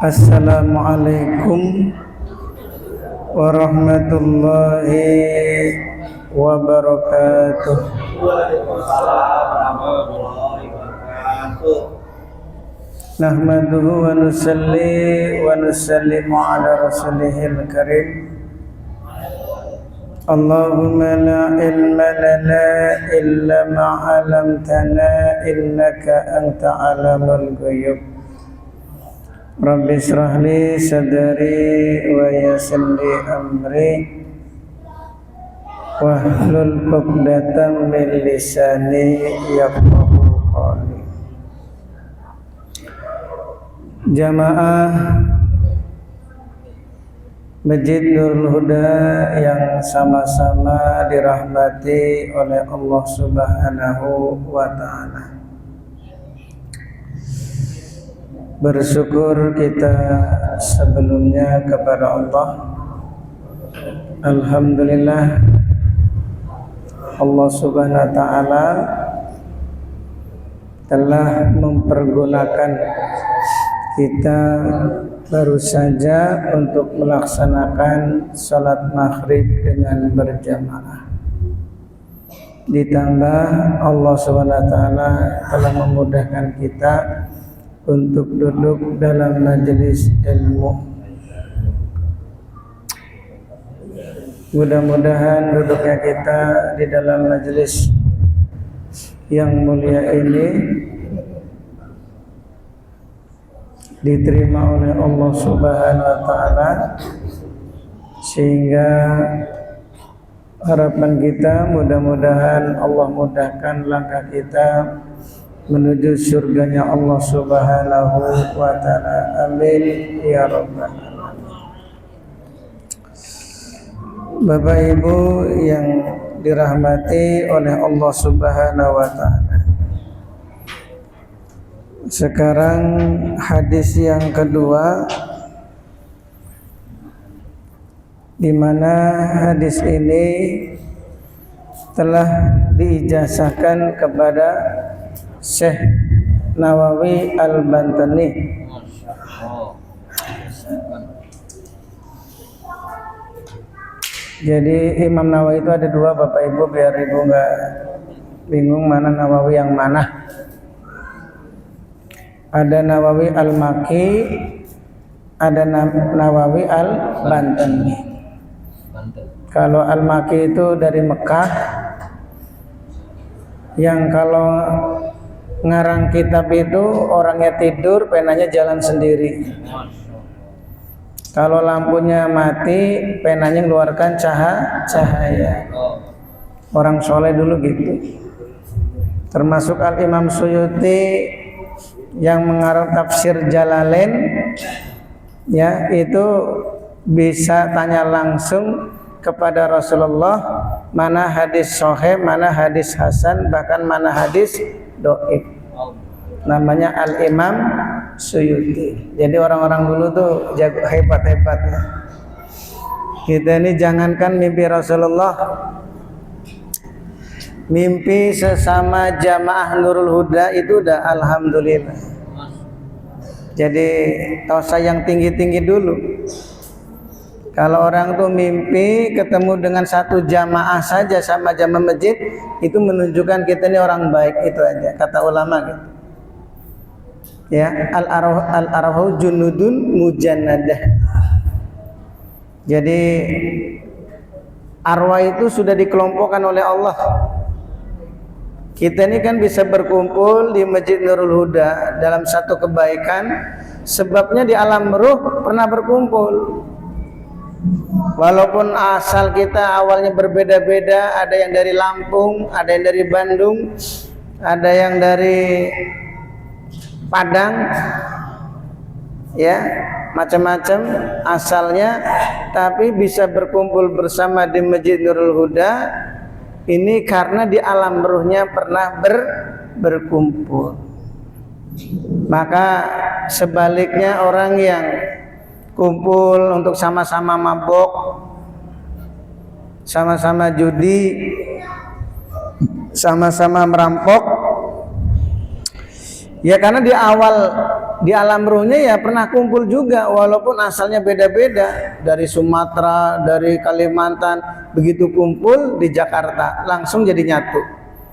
Assalamualaikum warahmatullahi wabarakatuh. Waalaikumsalam warahmatullahi wabarakatuh. Nahmaduhu wa nusalli wa nusallimu ala rasulihil karim. Allahumma la ilma lana illa ma 'allamtana innaka anta 'alamul ghuyub. Rabbi israh li sadri wa yassir li amri wahlul 'uqdatam min lisani yafqahu qawli. Jamaah Masjid Nurul Huda yang sama-sama dirahmati oleh Allah Subhanahu wa ta'ala. Bersyukur kita sebelumnya kepada Allah. Alhamdulillah, Allah Subhanahu wa ta'ala telah mempergunakan kita baru saja untuk melaksanakan salat maghrib dengan berjamaah. Ditambah Allah SWT telah memudahkan kita untuk duduk dalam majelis ilmu. Mudah-mudahan duduknya kita di dalam majelis yang mulia ini diterima oleh Allah Subhanahu wa ta'ala, sehingga harapan kita mudah-mudahan Allah mudahkan langkah kita menuju surganya Allah Subhanahu wa ta'ala. Amin ya rabbal alamin. Bapak Ibu yang dirahmati oleh Allah Subhanahu wa ta'ala, sekarang hadis yang kedua, di mana hadis ini telah diijazahkan kepada Syekh Nawawi Al-Bantani. Jadi Imam Nawawi itu ada dua, Bapak Ibu, biar Ibu nggak bingung mana Nawawi yang mana. Ada Nawawi Al-Maki, ada Nawawi Al-Bantani. Kalau Al-Maki itu dari Mekah, yang kalau ngarang kitab itu orangnya tidur, penanya jalan sendiri. Kalau lampunya mati, penanya mengeluarkan cahaya. Orang soleh dulu gitu. Termasuk Al-Imam Suyuti yang mengarang tafsir Jalalain, ya, itu bisa tanya langsung kepada Rasulullah mana hadis sahih, mana hadis hasan, bahkan mana hadis dhaif. Namanya Al-Imam Suyuti. Jadi orang-orang dulu tuh jago, hebat-hebat ya. Kita ini jangankan mimpi Rasulullah, mimpi sesama jamaah Nurul Huda itu udah alhamdulillah. Jadi tausa yang tinggi-tinggi dulu. Kalau orang tuh mimpi ketemu dengan satu jamaah saja sama jamaah masjid, itu menunjukkan kita ini orang baik, itu aja kata ulama gitu. Ya, al-arwahu junudun mujannadah. Jadi arwah itu sudah dikelompokkan oleh Allah. Kita ini kan bisa berkumpul di Masjid Nurul Huda dalam satu kebaikan, sebabnya di alam ruh pernah berkumpul. Walaupun asal kita awalnya berbeda-beda, ada yang dari Lampung, ada yang dari Bandung, ada yang dari Padang, ya, macam-macam asalnya, tapi bisa berkumpul bersama di Masjid Nurul Huda ini karena di alam ruhnya pernah berkumpul. Maka sebaliknya, orang yang kumpul untuk sama-sama mabok, sama-sama judi, sama-sama merampok, ya karena di awal di alam ruhnya ya pernah kumpul juga, walaupun asalnya beda-beda, dari Sumatera, dari Kalimantan, begitu kumpul di Jakarta langsung jadi nyatu.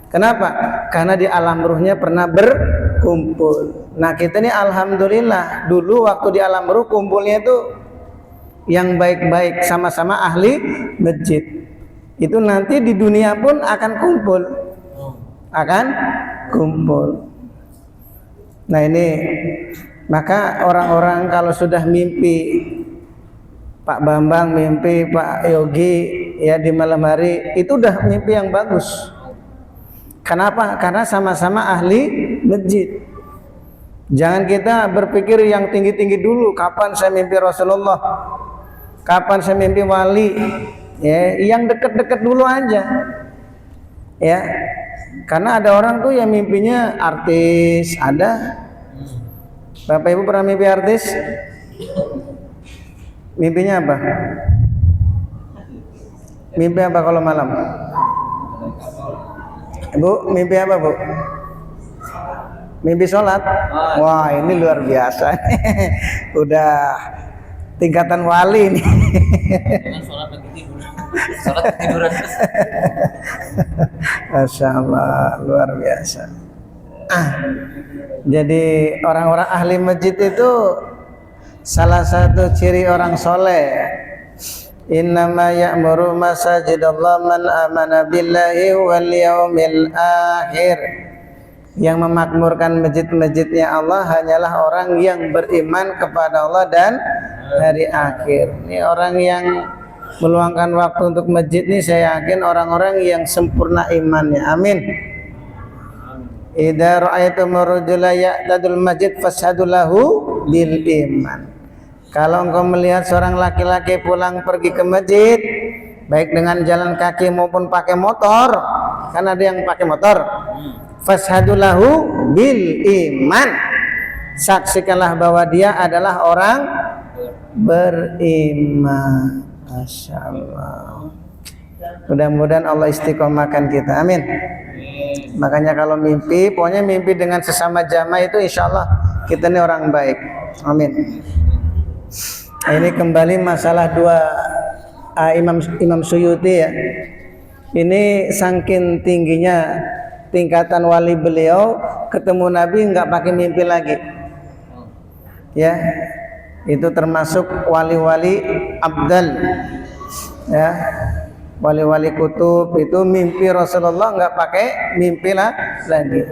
Kenapa? Karena di alam ruhnya pernah berkumpul. Nah kita ini alhamdulillah dulu waktu di alam ruh kumpulnya itu yang baik-baik, sama-sama ahli masjid. Itu nanti di dunia pun akan kumpul, Nah ini, maka orang-orang kalau sudah mimpi, Pak Bambang mimpi Pak Yogi ya di malam hari, itu udah mimpi yang bagus. Kenapa? Karena sama-sama ahli masjid. Jangan kita berpikir yang tinggi-tinggi dulu, kapan saya mimpi Rasulullah, kapan saya mimpi wali. Ya, yang dekat-dekat dulu aja. Ya. Karena ada orang tuh yang mimpinya artis, ada. Bapak Ibu pernah mimpi artis? Mimpinya apa? Mimpi apa kalau malam? Bu, mimpi apa, Bu? Mimpi sholat? Wah, ini luar biasa. Udah tingkatan wali nih. Sholat ketiduran. Masya Allah, luar biasa. Jadi orang-orang ahli masjid itu salah satu ciri orang soleh. Innama ya'muru masajidallah man amana billahi wal yaumil akhir. Yang memakmurkan masjid-masjidnya Allah hanyalah orang yang beriman kepada Allah dan hari akhir. Ini orang yang meluangkan waktu untuk masjid ini, saya yakin orang-orang yang sempurna imannya. Amin. Idza ra'aitum rajula ya'tadul masjid fashhadu lahu bil iman. Kalau engkau melihat seorang laki-laki pulang pergi ke masjid, baik dengan jalan kaki maupun pakai motor, kan ada yang pakai motor, fashhadu lahu bil iman, saksikanlah bahwa dia adalah orang beriman. Masya Allah. Mudah-mudahan Allah istiqomahkan kita. Amin. Makanya kalau mimpi, pokoknya mimpi dengan sesama jamaah itu insya Allah kita ini orang baik. Amin. Ini kembali masalah dua Imam Suyuti ya. Ini saking tingginya tingkatan wali beliau, ketemu Nabi nggak pakai mimpi lagi. Ya, itu termasuk wali-wali abdal. Ya, wali-wali kutub itu mimpi Rasulullah nggak pakai mimpi lagi.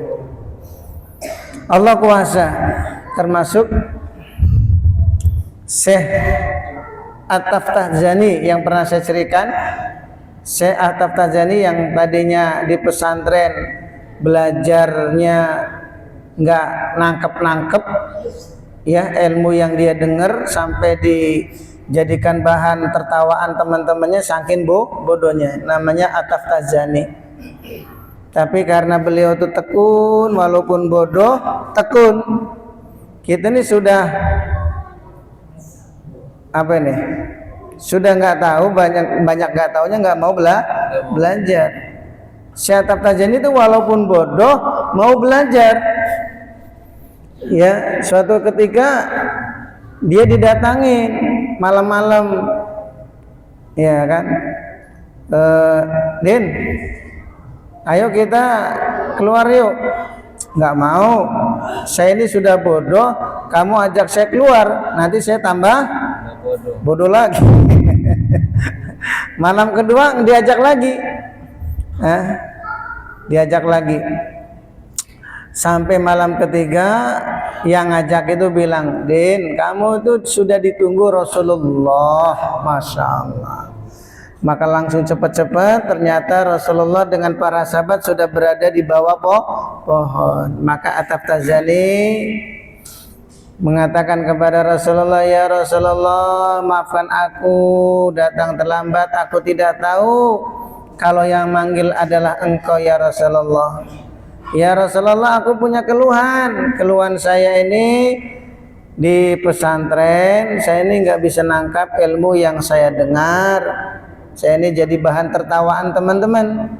Allah kuasa. Termasuk Syekh At-Taftazani yang pernah saya ceritakan. Syekh At-Taftazani yang tadinya di pesantren belajarnya nggak nangkep ya, ilmu yang dia dengar sampai dijadikan bahan tertawaan teman-temannya saking bodohnya. Namanya At-Taftazani. Tapi karena beliau itu tekun, walaupun bodoh tekun. Kita ini sudah apa nih? Sudah nggak tahu, banyak nggak taunya, nggak mau belajar. Syekh At-Taftazani itu walaupun bodoh mau belajar. Ya, suatu ketika dia didatangi malam-malam, ya kan, Din, ayo kita keluar yuk. Nggak mau, saya ini sudah bodoh, kamu ajak saya keluar, nanti saya tambah bodoh lagi. Malam kedua diajak lagi, sampai malam ketiga yang ngajak itu bilang, Din, kamu itu sudah ditunggu Rasulullah. Masya Allah. Maka langsung cepat-cepat, ternyata Rasulullah dengan para sahabat sudah berada di bawah pohon. Maka At-Taftazani mengatakan kepada Rasulullah, ya Rasulullah, maafkan aku datang terlambat, aku tidak tahu kalau yang manggil adalah engkau ya Rasulullah. Ya Rasulullah, aku punya keluhan saya ini di pesantren, saya ini nggak bisa nangkap ilmu yang saya dengar, saya ini jadi bahan tertawaan teman-teman.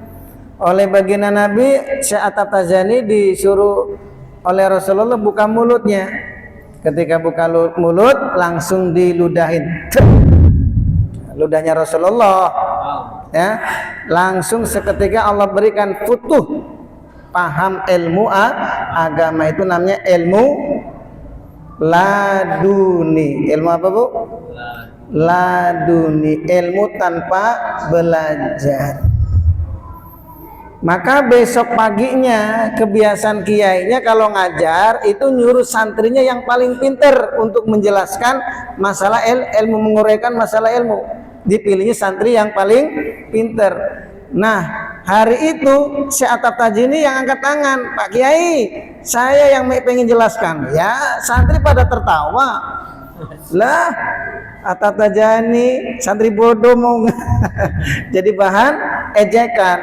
Oleh baginda Nabi, Syekh At-Taftazani disuruh oleh Rasulullah buka mulutnya. Ketika buka mulut langsung diludahin. Ludahnya Rasulullah. Ya, langsung seketika Allah berikan futuh, paham ilmu agama, itu namanya ilmu laduni. Ilmu apa, Bu? Laduni, ilmu tanpa belajar. Maka besok paginya kebiasaan kiainya kalau ngajar itu nyuruh santrinya yang paling pinter untuk menjelaskan masalah ilmu, menguraikan masalah ilmu. Dipilihnya santri yang paling pinter. Nah, hari itu Syekh Atap Tajani yang angkat tangan, Pak Kiai, saya yang pengen jelaskan. Ya, santri pada tertawa. Lah, Atap Tajani santri bodoh mau jadi bahan ejekan.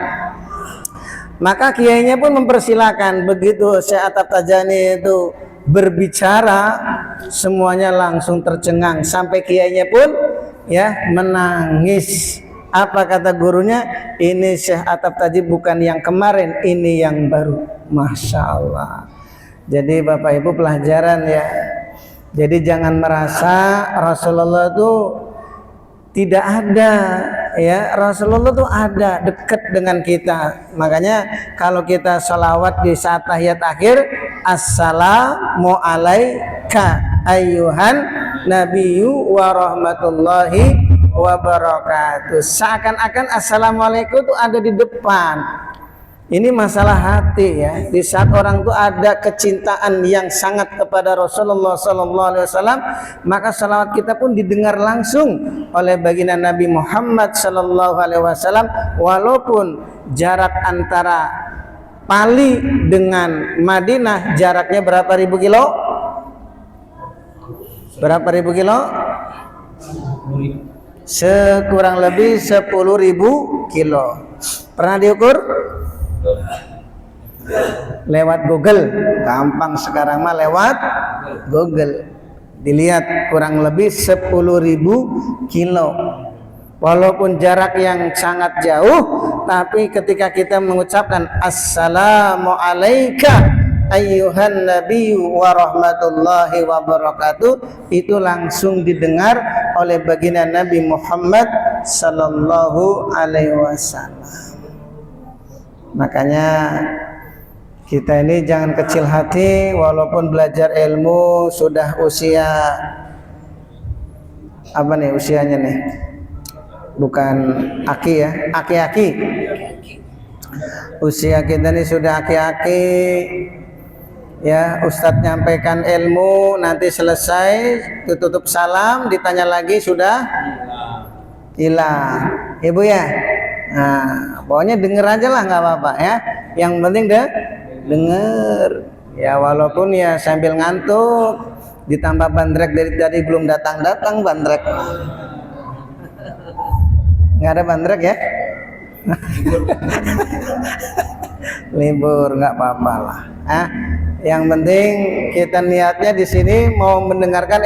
Maka kiainya pun mempersilahkan. Begitu Syekh Atap Tajani itu berbicara, semuanya langsung tercengang sampai kiainya pun ya menangis. Apa kata gurunya? Ini Syekh Atap Tajani bukan yang kemarin, ini yang baru. Masya Allah. Jadi Bapak Ibu pelajaran ya. Jadi jangan merasa Rasulullah itu tidak ada, ya. Rasulullah itu ada, dekat dengan kita. Makanya kalau kita sholawat di saat tahiyat akhir, assalamu alaika ayyuhan nabiyyu wa rahmatullahi wa barakatuh. Seakan-akan assalamualaikum itu ada di depan. Ini masalah hati ya. Di saat orang itu ada kecintaan yang sangat kepada Rasulullah SAW, maka salawat kita pun didengar langsung oleh baginda Nabi Muhammad SAW. Walaupun jarak antara Pali dengan Madinah jaraknya berapa ribu kilo? Berapa ribu kilo? Sekurang lebih 10.000 kilo. Pernah diukur? Lewat Google, gampang sekarang mah lewat Google. Dilihat kurang lebih 10.000 kilo. Walaupun jarak yang sangat jauh, tapi ketika kita mengucapkan assalamu alaika ayyuhan nabiyyu wa rahmatullahi wa barakatuh, itu langsung didengar oleh baginda Nabi Muhammad sallallahu alaihi wasallam. Makanya kita ini jangan kecil hati, walaupun belajar ilmu sudah usia apa nih usianya nih? Bukan aki ya, aki-aki. Usia kita ini sudah aki-aki. Ya, Ustadz nyampaikan ilmu, nanti selesai tutup salam, ditanya lagi sudah hilang. Ibu ya. Nah, pokoknya denger aja lah, nggak apa-apa ya. Yang penting deh denger. Ya walaupun ya sambil ngantuk, ditambah bandrek dari tadi belum datang bandrek. Nggak ada bandrek ya? Libur nggak apa-apa lah. Yang penting kita niatnya di sini mau mendengarkan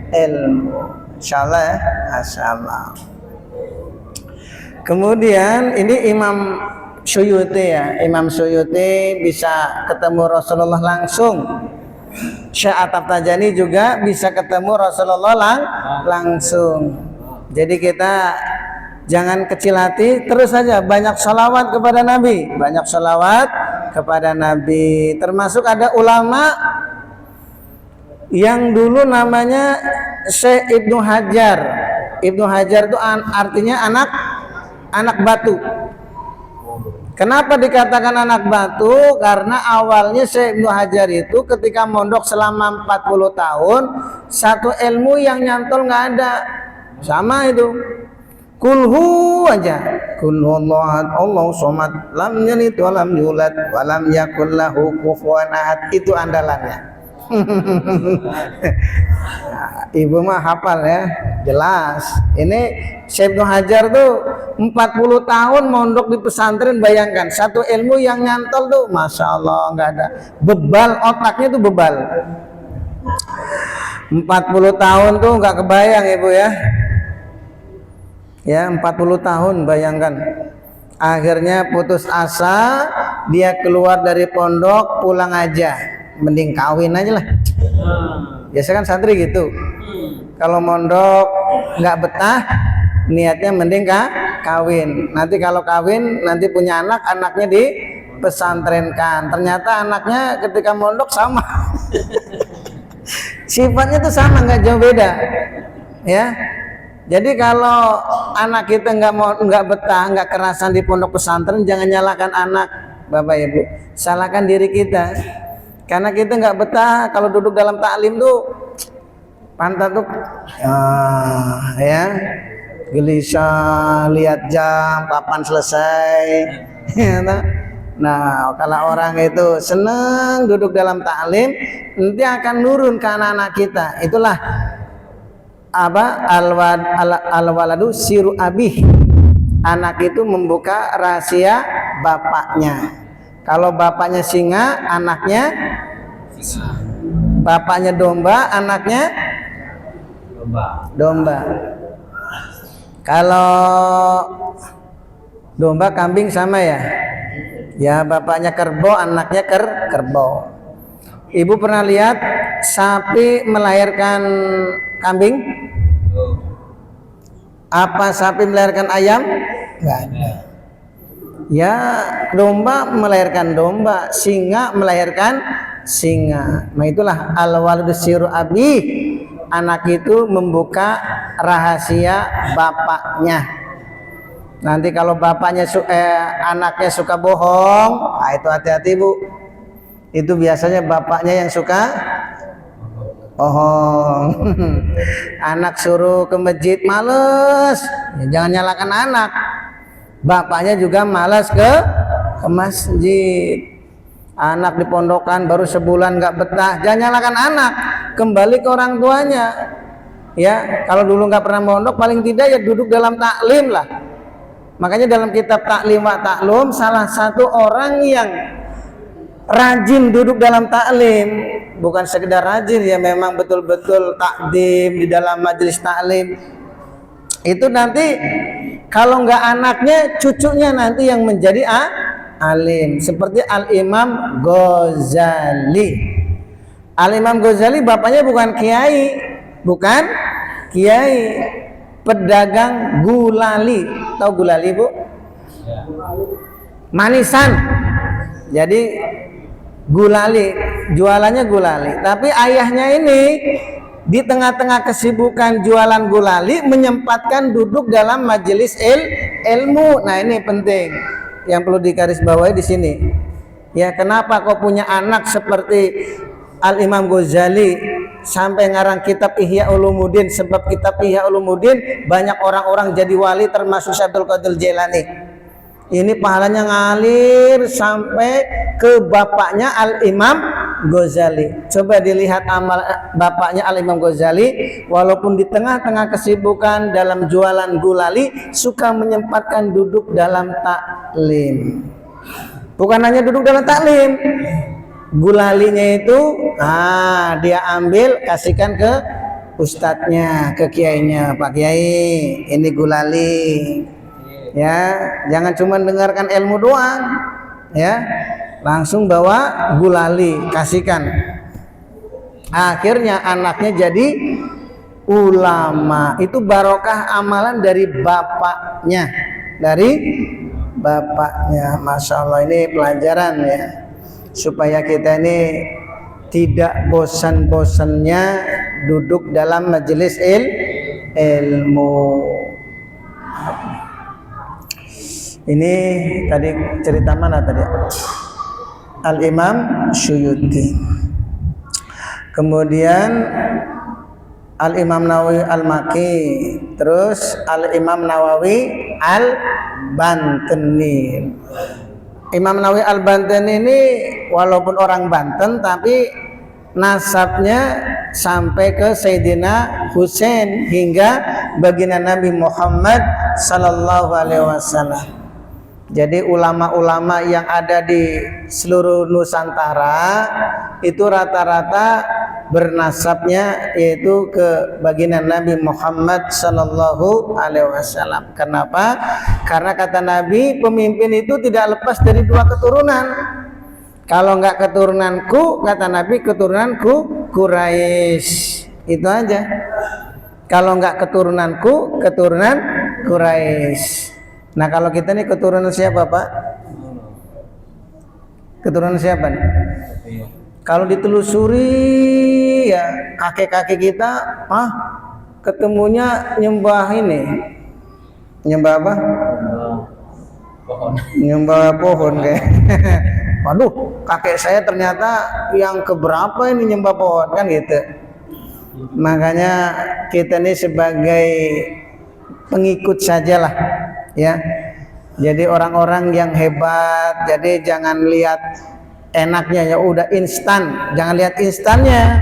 ilmu. Insyaallah ya. Masyaallah. Kemudian ini Imam Suyuti ya. Imam Suyuti bisa ketemu Rasulullah langsung. Syekh Atap Tajani juga bisa ketemu Rasulullah langsung. Jadi kita jangan kecil hati, terus saja banyak sholawat kepada Nabi. Banyak sholawat kepada Nabi. Termasuk ada ulama yang dulu namanya Syekh Ibnu Hajar. Ibnu Hajar itu artinya anak batu. Kenapa dikatakan anak batu? Karena awalnya Syekh Ibnu Hajar itu ketika mondok selama 40 tahun, satu ilmu yang nyantol nggak ada. Sama itu. Kulhu aja. Kulhullahat Allahu somad lam yalid wa lam yulad wa lam yakul lahu kufuwan ahad. Itu andalannya. Ibu mah hafal ya, jelas. Ini Syekh Ibnu Hajar tuh 40 tahun mondok di pesantren, bayangkan satu ilmu yang nyantol tuh, masya Allah nggak ada. Bebal otaknya tuh bebal. 40 tahun tuh nggak kebayang ibu ya. Ya 40 tahun bayangkan. Akhirnya putus asa, dia keluar dari pondok, pulang aja. Mending kawin aja lah. Biasa kan santri gitu. Kalau mondok nggak betah, niatnya mending kawin. Nanti kalau kawin, nanti punya anak, anaknya dipesantrenkan. Ternyata anaknya ketika mondok sama. Sifatnya tuh sama, nggak jauh beda. Ya. Jadi kalau anak kita nggak betah, nggak kerasan di pondok pesantren, jangan nyalakan anak, Bapak Ibu. Salahkan diri kita. Karena kita nggak betah kalau duduk dalam taklim tuh pantat tuh ya gelisah, lihat jam kapan selesai. Nah, kalau orang itu senang duduk dalam taklim, nanti akan nurun ke anak-anak kita. Itulah apa al-waladu siru abih. Anak itu membuka rahasia bapaknya. Kalau bapaknya singa, anaknya bapaknya domba, anaknya domba. Kalau domba kambing sama ya. Ya, bapaknya kerbau, anaknya kerbau. Ibu pernah lihat sapi melahirkan kambing? Apa sapi melahirkan ayam? Enggak ada. Ya, domba melahirkan domba, singa melahirkan singa. Nah, itulah al-waladu siru abi. Anak itu membuka rahasia bapaknya. Nanti kalau bapaknya anaknya suka bohong, nah itu hati-hati, Bu. Itu biasanya bapaknya yang suka bohong. Anak suruh ke masjid males, ya, jangan nyalakan anak. Bapaknya juga malas ke masjid. Anak di pondokan baru sebulan nggak betah, jangan nyalakan anak, kembali ke orang tuanya. Ya, kalau dulu nggak pernah mondok, paling tidak ya duduk dalam taklim lah. Makanya dalam kitab Taklim wa Taklum, salah satu orang yang rajin duduk dalam taklim, bukan sekedar rajin ya, memang betul-betul takdim di dalam majelis taklim. Itu nanti kalau nggak anaknya, cucunya nanti yang menjadi alim. Seperti Al-Imam Ghazali. Al-Imam Ghazali bapaknya bukan kiai, pedagang gulali. Tahu gulali, Bu? Manisan. Jadi gulali, jualannya gulali. Tapi ayahnya ini di tengah-tengah kesibukan jualan gulali menyempatkan duduk dalam majelis ilmu. Nah, ini penting yang perlu digarisbawahi di sini. Ya, kenapa kau punya anak seperti Al-Imam Ghazali sampai ngarang kitab Ihya Ulumuddin? Sebab kitab Ihya Ulumuddin banyak orang-orang jadi wali, termasuk Syekh Abdul Qadir Jailani. Ini pahalanya ngalir sampai ke bapaknya Al-Imam Ghazali. Coba dilihat amal bapaknya Al-Imam Ghazali, walaupun di tengah-tengah kesibukan dalam jualan gulali, suka menyempatkan duduk dalam taklim. Bukan hanya duduk dalam taklim, gulalinya itu dia ambil, kasihkan ke ustadznya, ke kiainya. Pak Kiai, ini gulali. Ya, jangan cuma dengarkan ilmu doang, ya, langsung bawa gulali, kasihkan. Akhirnya anaknya jadi ulama. Itu barokah amalan dari bapaknya, Masya Allah, ini pelajaran ya, supaya kita ini tidak bosan-bosannya duduk dalam majelis ilmu. Ini tadi cerita mana tadi? Al-Imam Syuyuti. Kemudian Al-Imam Nawawi Al-Maki, terus Al-Imam Nawawi Al-Banteni. Imam Nawawi Al-Banteni ini walaupun orang Banten, tapi nasabnya sampai ke Sayyidina Husain hingga baginda Nabi Muhammad sallallahu alaihi wasallam. Jadi ulama-ulama yang ada di seluruh Nusantara itu rata-rata bernasabnya yaitu ke baginda Nabi Muhammad sallallahu alaihi wasallam. Kenapa? Karena kata Nabi, pemimpin itu tidak lepas dari dua keturunan. Kalau enggak keturunanku, kata Nabi, keturunanku Quraisy. Itu aja. Kalau enggak keturunanku, keturunan Quraisy. Nah kalau kita nih keturunan siapa Pak? Keturunan siapa nih? Kalau ditelusuri ya kakek-kakek kita, ketemunya nyembah ini, nyembah apa? Pohon. Nyembah pohon kayak. Waduh, kakek saya ternyata yang keberapa ini nyembah pohon kan gitu. Makanya kita ini sebagai pengikut sajalah, ya. Jadi orang-orang yang hebat. Jadi jangan lihat enaknya ya udah instan, jangan lihat instannya.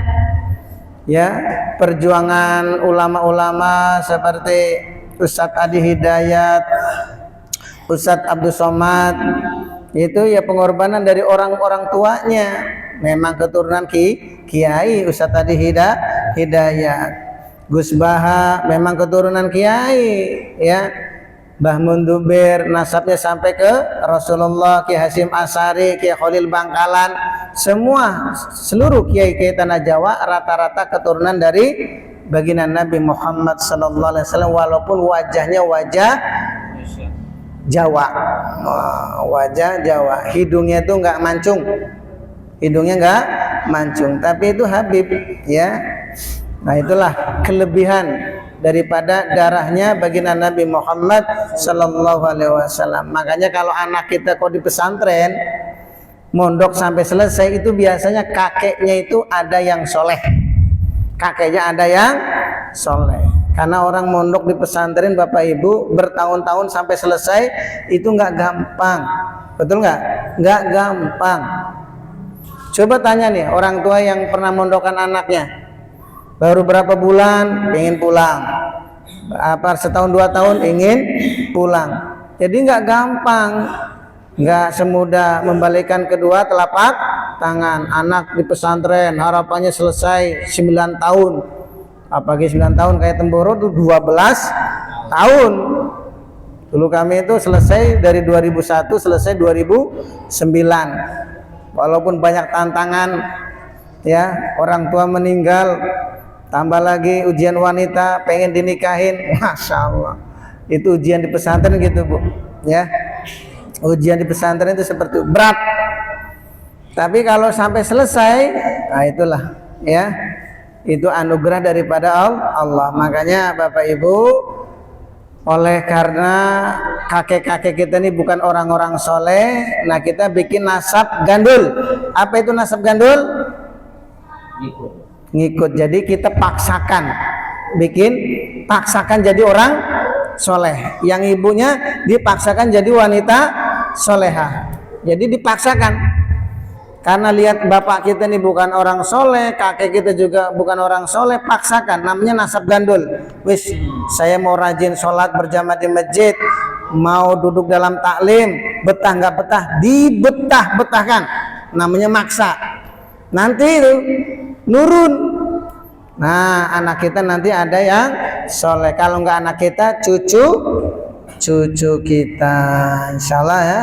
Ya, perjuangan ulama-ulama seperti Ustadz Adi Hidayat, Ustadz Abdul Somad, itu ya pengorbanan dari orang-orang tuanya. Memang keturunan kiai Ustadz Adi Hidayat. Gus Baha memang keturunan kiai, ya. Mbah Mundubir nasabnya sampai ke Rasulullah, Ki Hasyim Asy'ari, Ki Khalil Bangkalan, semua seluruh kiai-kiai tanah Jawa rata-rata keturunan dari baginda Nabi Muhammad sallallahu alaihi wasallam, walaupun wajahnya wajah Jawa. Wajah Jawa, hidungnya itu enggak mancung. Hidungnya enggak mancung, tapi itu Habib, ya. Nah, itulah kelebihan daripada darahnya baginda Nabi Muhammad sallallahu alaihi wasallam. Makanya kalau anak kita kok di pesantren mondok sampai selesai itu biasanya kakeknya itu ada yang soleh. Kakeknya ada yang soleh. Karena orang mondok di pesantren Bapak Ibu bertahun-tahun sampai selesai itu nggak gampang. Betul nggak? Nggak gampang. Coba tanya nih orang tua yang pernah mondokkan anaknya. Baru berapa bulan ingin pulang, apa setahun 2 tahun ingin pulang. Jadi nggak gampang, nggak semudah membalikan kedua telapak tangan. Anak di pesantren harapannya selesai 9 tahun, apalagi 9 tahun kayak Temboro tuh 12 tahun. Dulu kami itu selesai dari 2001 selesai 2009. Walaupun banyak tantangan, ya, orang tua meninggal, tambah lagi ujian wanita, pengen dinikahin, masya Allah. Itu ujian di pesantren gitu Bu, ya. Ujian di pesantren itu seperti itu, berat. Tapi kalau sampai selesai, nah itulah, ya. Itu anugerah daripada Allah. Makanya Bapak Ibu, oleh karena kakek-kakek kita ini bukan orang-orang soleh, nah kita bikin nasab gandul. Apa itu nasab gandul? Ngikut. Jadi kita paksakan, paksakan jadi orang soleh. Yang ibunya dipaksakan jadi wanita soleha. Jadi dipaksakan. Karena lihat bapak kita ini bukan orang soleh, kakek kita juga bukan orang soleh, paksakan. Namanya nasab gandul. Wis, saya mau rajin sholat berjamaah di masjid, mau duduk dalam taklim, betah nggak betah, dibetah-betahkan. Namanya maksa. Nanti itu nurun. Nah, anak kita nanti ada yang soleh. Kalau nggak anak kita, cucu kita, insya Allah, ya.